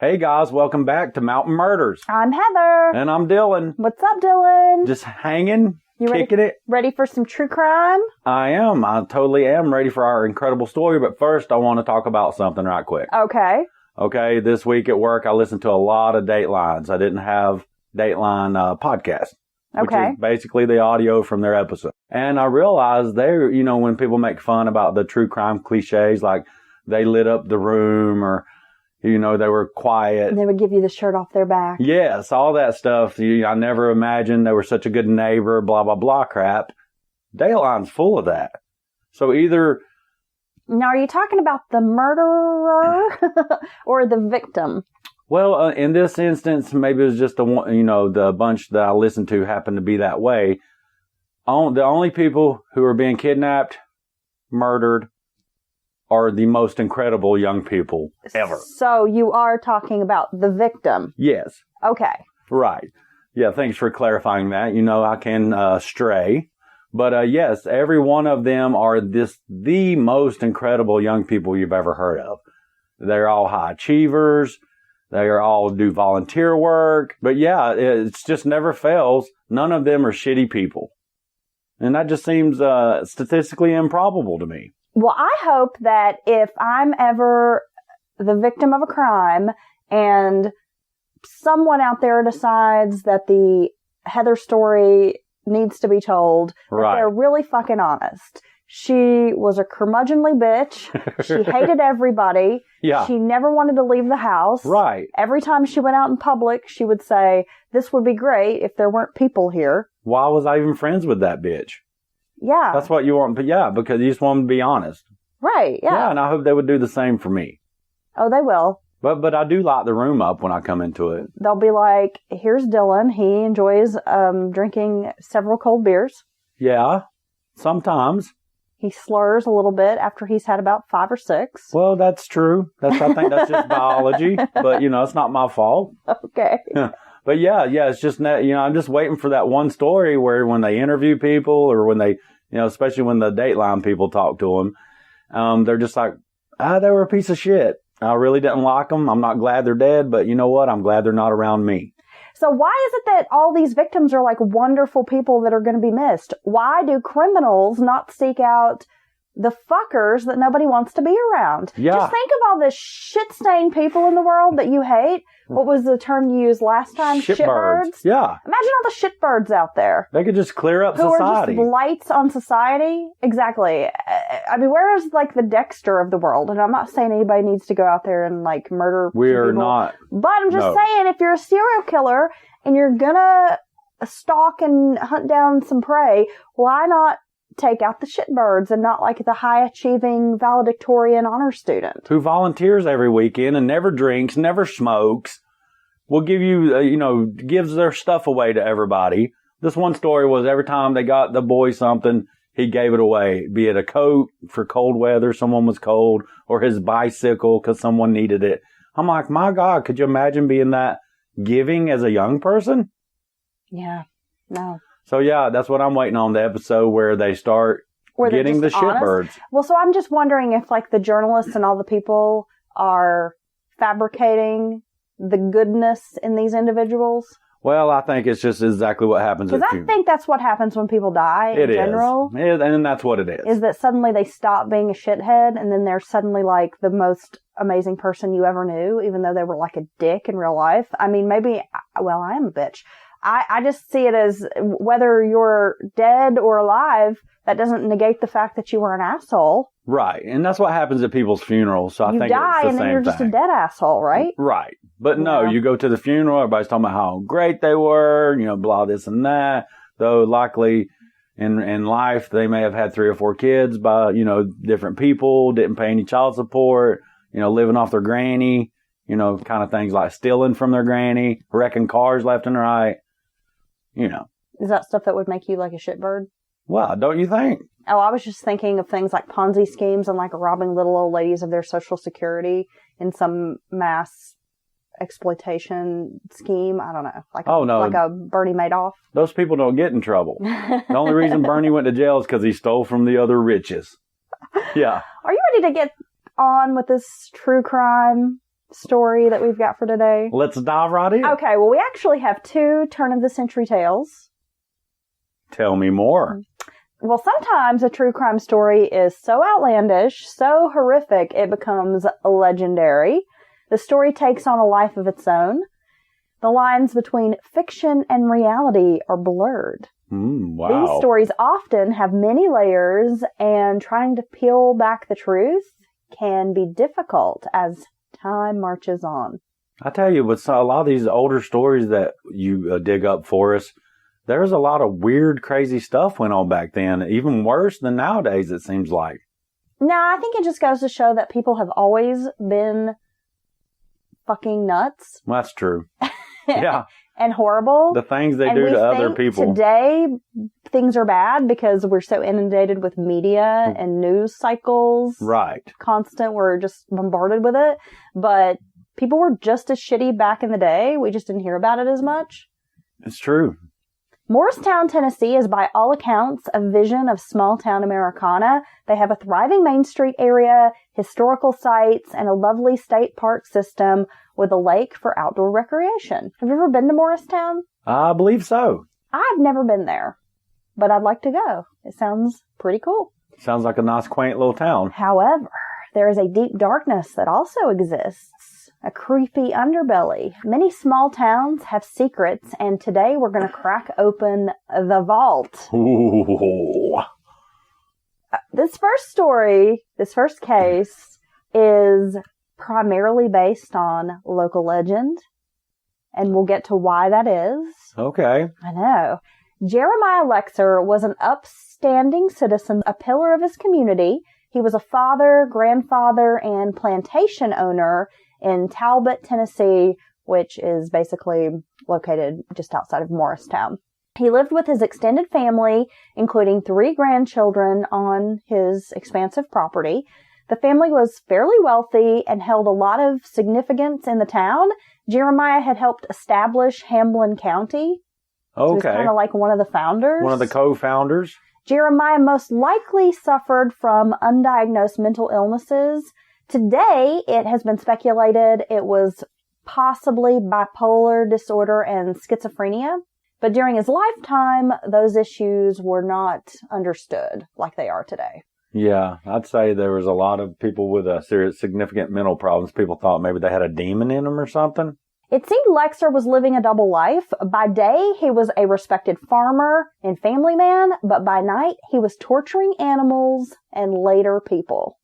Hey guys, welcome back to Mountain Murders. I'm Heather. And I'm Dylan. What's up, Dylan? Just hanging, kicking it. Ready for some true crime? I am. I totally am ready for our incredible story. But first, I want to talk about something right quick. Okay. This week at work, I listened to a lot of Datelines. I didn't have Dateline podcast, which is basically the audio from their episode. And I realized when people make fun about the true crime cliches, like they lit up the room or they were quiet. And they would give you the shirt off their back. Yes, all that stuff. I never imagined they were such a good neighbor, blah, blah, blah crap. Dateline's full of that. So either... Now, are you talking about the murderer or the victim? Well, in this instance, maybe it was just the bunch that I listened to happened to be that way. The only people who are being kidnapped, murdered, are the most incredible young people ever. So you are talking about the victim? Yes. Okay. Right. Yeah, thanks for clarifying that. I can stray. But yes, every one of them are the most incredible young people you've ever heard of. They're all high achievers. They are all do volunteer work. But yeah, it's just never fails. None of them are shitty people. And that just seems statistically improbable to me. Well, I hope that if I'm ever the victim of a crime and someone out there decides that the Heather story needs to be told, that they're really fucking honest. She was a curmudgeonly bitch. She hated everybody. Yeah. She never wanted to leave the house. Right. Every time she went out in public, she would say, "This would be great if there weren't people here." Why was I even friends with that bitch? Yeah. That's what you want. But yeah, because you just want them to be honest. Right. Yeah. Yeah. And I hope they would do the same for me. Oh, they will. But I do light the room up when I come into it. They'll be like, "Here's Dylan. He enjoys drinking several cold beers." Yeah. Sometimes. He slurs a little bit after he's had about 5 or 6. Well, that's true. I think that's just biology. But, it's not my fault. Okay. But yeah, it's just, I'm just waiting for that one story where when they interview people or when they, especially when the Dateline people talk to them, they're just like, they were a piece of shit. I really didn't like them. I'm not glad they're dead, but you know what? I'm glad they're not around me. So why is it that all these victims are like wonderful people that are going to be missed? Why do criminals not seek out the fuckers that nobody wants to be around? Yeah. Just think of all the shit-stained people in the world that you hate. What was the term you used last time? Shitbirds. Yeah. Imagine all the shitbirds out there. They could just clear up society. Who are just blights on society. Exactly. I mean, where is like the Dexter of the world? And I'm not saying anybody needs to go out there and like murder We are people. not. But I'm just saying, if you're a serial killer and you're gonna stalk and hunt down some prey, why not take out the shitbirds and not like the high-achieving valedictorian honor student who volunteers every weekend and never drinks, never smokes, will give you, gives their stuff away to everybody. This one story was every time they got the boy something, he gave it away, be it a coat for cold weather, someone was cold, or his bicycle because someone needed it. I'm like, my God, could you imagine being that giving as a young person? Yeah, no. So, yeah, that's what I'm waiting on, the episode where they start getting the shitbirds. Well, so I'm just wondering if, like, the journalists and all the people are fabricating the goodness in these individuals. Well, I think it's just exactly what happens. Because I think that's what happens when people die in general. And that's what it is. Is that suddenly they stop being a shithead and then they're suddenly, like, the most amazing person you ever knew, even though they were, like, a dick in real life. I mean, I am a bitch. I just see it as whether you're dead or alive, that doesn't negate the fact that you were an asshole. Right. And that's what happens at people's funerals. So I think it's the same thing. You die and then you're just a dead asshole, right? Right. But no, you go to the funeral, everybody's talking about how great they were, blah, this and that. Though likely in life, they may have had 3 or 4 kids by, different people, didn't pay any child support, living off their granny, kind of things like stealing from their granny, wrecking cars left and right. Is that stuff that would make you like a shitbird? Well, don't you think? Oh, I was just thinking of things like Ponzi schemes and like robbing little old ladies of their Social Security in some mass exploitation scheme. I don't know. Like a Bernie Madoff. Those people don't get in trouble. The only reason Bernie went to jail is because he stole from the other riches. Yeah. Are you ready to get on with this true crime story that we've got for today? Let's dive right in. Okay, well, we actually have 2 turn-of-the-century tales. Tell me more. Well, sometimes a true crime story is so outlandish, so horrific, it becomes legendary. The story takes on a life of its own. The lines between fiction and reality are blurred. Wow. These stories often have many layers, and trying to peel back the truth can be difficult as time marches on. I tell you, with a lot of these older stories that you dig up for us, there's a lot of weird, crazy stuff went on back then, even worse than nowadays, it seems like. No, I think it just goes to show that people have always been fucking nuts. Well, that's true. Yeah. And horrible. The things they do to other people. Today, things are bad because we're so inundated with media and news cycles. Right. Constant. We're just bombarded with it. But people were just as shitty back in the day. We just didn't hear about it as much. It's true. Morristown, Tennessee is by all accounts a vision of small-town Americana. They have a thriving Main Street area, historical sites, and a lovely state park system with a lake for outdoor recreation. Have you ever been to Morristown? I believe so. I've never been there, but I'd like to go. It sounds pretty cool. Sounds like a nice, quaint little town. However, there is a deep darkness that also exists. A creepy underbelly. Many small towns have secrets, and today we're going to crack open the vault. Ooh. This first case, is primarily based on local legend, and we'll get to why that is. Okay. I know. Jeremiah Lexer was an upstanding citizen, a pillar of his community. He was a father, grandfather, and plantation owner in Talbot, Tennessee, which is basically located just outside of Morristown. He lived with his extended family, including 3 grandchildren, on his expansive property. The family was fairly wealthy and held a lot of significance in the town. Jeremiah had helped establish Hamlin County. So Okay. he's kind of like one of the founders. One of the co-founders. Jeremiah most likely suffered from undiagnosed mental illnesses. Today, it has been speculated it was possibly bipolar disorder and schizophrenia. But during his lifetime, those issues were not understood like they are today. Yeah, I'd say there was a lot of people with serious, significant mental problems. People thought maybe they had a demon in them or something. It seemed Lexer was living a double life. By day, he was a respected farmer and family man, but by night, he was torturing animals and later people.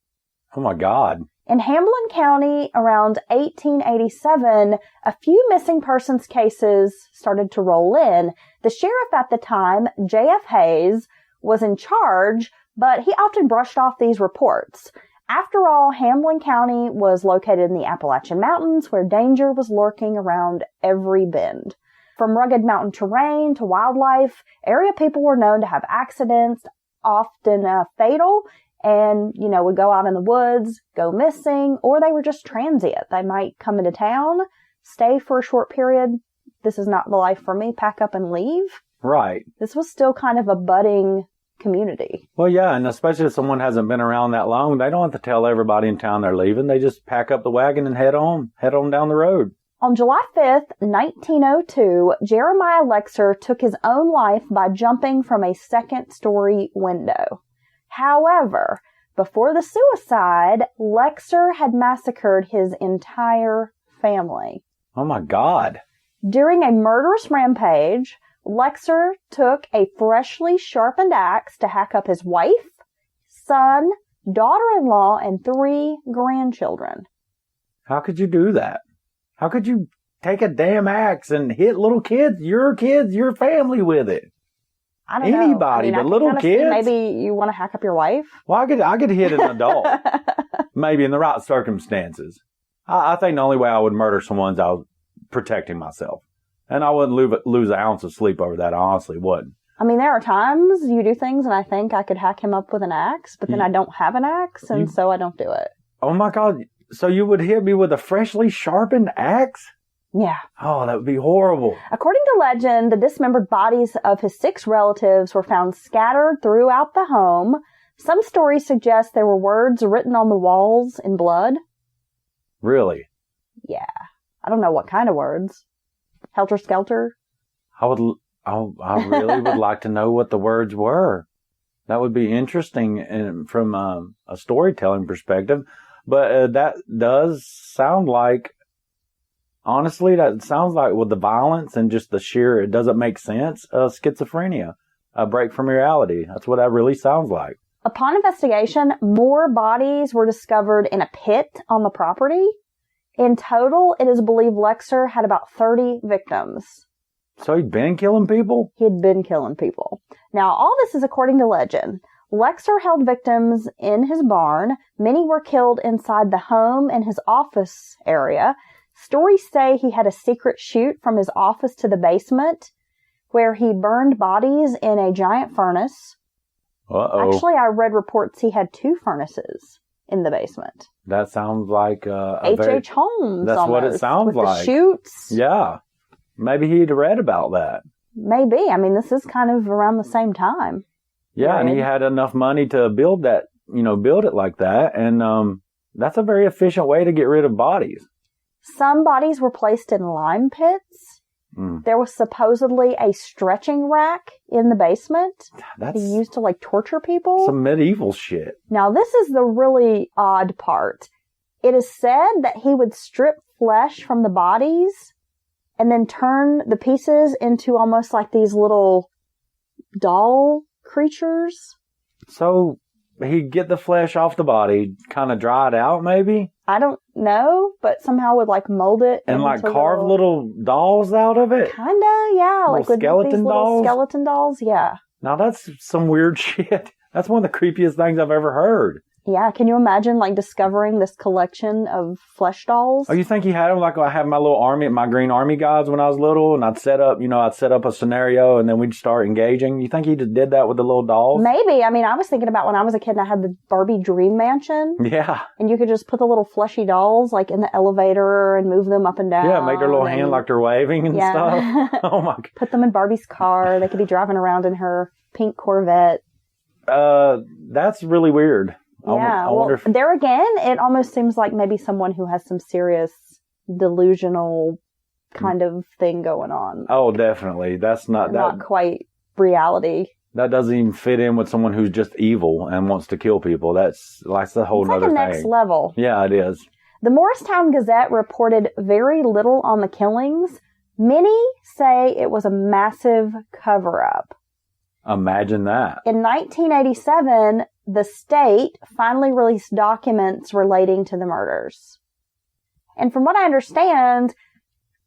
Oh my God. In Hamlin County, around 1887, a few missing persons cases started to roll in. The sheriff at the time, J.F. Hayes, was in charge, but he often brushed off these reports. After all, Hamlin County was located in the Appalachian Mountains, where danger was lurking around every bend. From rugged mountain terrain to wildlife, area people were known to have accidents, often fatal, and, would go out in the woods, go missing, or they were just transient. They might come into town, stay for a short period. This is not the life for me. Pack up and leave. Right. This was still kind of a budding community. Well, yeah, and especially if someone hasn't been around that long, they don't have to tell everybody in town they're leaving. They just pack up the wagon and head on down the road. On July 5th, 1902, Jeremiah Lexer took his own life by jumping from a second-story window. However, before the suicide, Lexer had massacred his entire family. Oh my God. During a murderous rampage, Lexer took a freshly sharpened axe to hack up his wife, son, daughter-in-law, and 3 grandchildren. How could you do that? How could you take a damn axe and hit little kids, your family with it? I don't know. Anybody, but little kids? Maybe you want to hack up your wife? Well, I could hit an adult. Maybe in the right circumstances. I think the only way I would murder someone is I was protecting myself. And I wouldn't lose an ounce of sleep over that. I honestly wouldn't. I mean, there are times you do things and I think I could hack him up with an axe, but then I don't have an axe, and so I don't do it. Oh my God. So you would hit me with a freshly sharpened axe? Yeah. Oh, that would be horrible. According to legend, the dismembered bodies of his 6 relatives were found scattered throughout the home. Some stories suggest there were words written on the walls in blood. Really? Yeah. I don't know what kind of words. Helter Skelter? I really would like to know what the words were. That would be interesting from a storytelling perspective. But that does sound like, honestly, that sounds like with the violence and just the sheer, it doesn't make sense, schizophrenia, a break from reality. That's what that really sounds like. Upon investigation, more bodies were discovered in a pit on the property. In total, it is believed Lexer had about 30 victims. So he'd been killing people? He had been killing people. Now, all this is according to legend. Lexer held victims in his barn. Many were killed inside the home and his office area. Stories say he had a secret chute from his office to the basement where he burned bodies in a giant furnace. Uh-oh. Actually, I read reports he had 2 furnaces in the basement. That sounds like H.H. Holmes. That's almost, what it sounds with like. The chutes. Yeah. Maybe he'd read about that. Maybe. I mean, this is kind of around the same time. Yeah, right? And he had enough money to build it like that. And that's a very efficient way to get rid of bodies. Some bodies were placed in lime pits. There was supposedly a stretching rack in the basement. That's he used to torture people. Some medieval shit. Now, this is the really odd part. It is said that he would strip flesh from the bodies and then turn the pieces into almost like these little doll creatures. So he'd get the flesh off the body, kind of dry it out maybe? I don't know, but somehow would mold it and carve little dolls out of it? Kinda, yeah. Little skeleton dolls? Skeleton dolls, yeah. Now that's some weird shit. That's one of the creepiest things I've ever heard. Yeah, can you imagine discovering this collection of flesh dolls? Oh, you think he had them? I had my little army, my green army guys when I was little, and I'd set up a scenario and then we'd start engaging. You think he just did that with the little dolls? Maybe. I mean, I was thinking about when I was a kid and I had the Barbie Dream Mansion. Yeah. And you could just put the little fleshy dolls in the elevator and move them up and down. Yeah, make their little hand like they're waving and stuff. Oh my God. Put them in Barbie's car. They could be driving around in her pink Corvette. That's really weird. Yeah, there again, it almost seems like maybe someone who has some serious delusional kind of thing going on. Oh, definitely. That's not quite reality. That doesn't even fit in with someone who's just evil and wants to kill people. That's a whole nother thing. Next level. Yeah, it is. The Morristown Gazette reported very little on the killings. Many say it was a massive cover-up. Imagine that. In 1987, the state finally released documents relating to the murders. And from what I understand,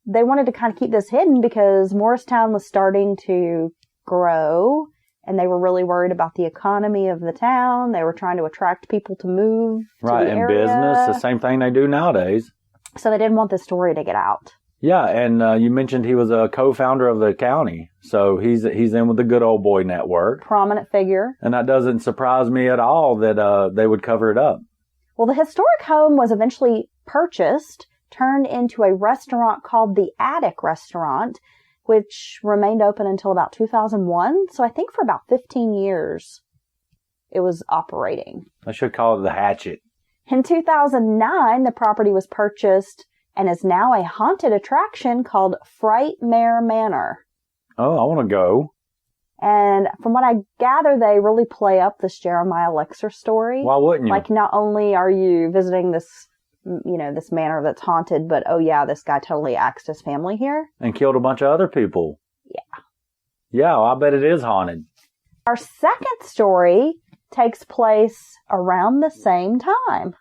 they wanted to kind of keep this hidden because Morristown was starting to grow and they were really worried about the economy of the town. They were trying to attract people to move to the area. Right, in business, the same thing they do nowadays. So they didn't want this story to get out. Yeah, and you mentioned he was a co-founder of the county, so he's in with the Good Old Boy Network. Prominent figure. And that doesn't surprise me at all that they would cover it up. Well, the historic home was eventually purchased, turned into a restaurant called the Attic Restaurant, which remained open until about 2001. So I think for about 15 years it was operating. I should call it the Hatchet. In 2009, the property was purchased and is now a haunted attraction called Frightmare Manor. Oh, I want to go. And from what I gather, they really play up this Jeremiah Lexer story. Why wouldn't you? Not only are you visiting this, this manor that's haunted, but oh yeah, this guy totally axed his family here. And killed a bunch of other people. Yeah. Yeah, well, I bet it is haunted. Our second story takes place around the same time.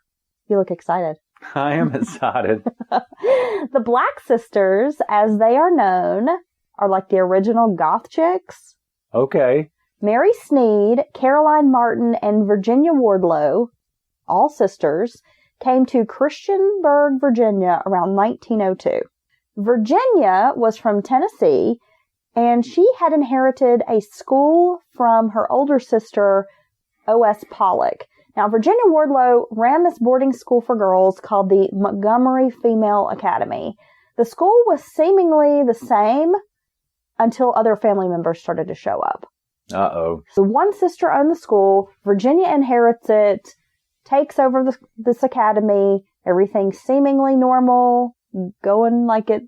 You look excited. I am excited. The Black Sisters, as they are known, are like the original goth chicks. Okay. Mary Sneed, Caroline Martin, and Virginia Wardlow, all sisters, came to Christiansburg, Virginia around 1902. Virginia was from Tennessee, and she had inherited a school from her older sister, O.S. Pollock. Now, Virginia Wardlow ran this boarding school for girls called the Montgomery Female Academy. The school was seemingly the same until other family members started to show up. Uh-oh. So one sister owned the school. Virginia inherits it, takes over this academy. Everything's seemingly normal. going like it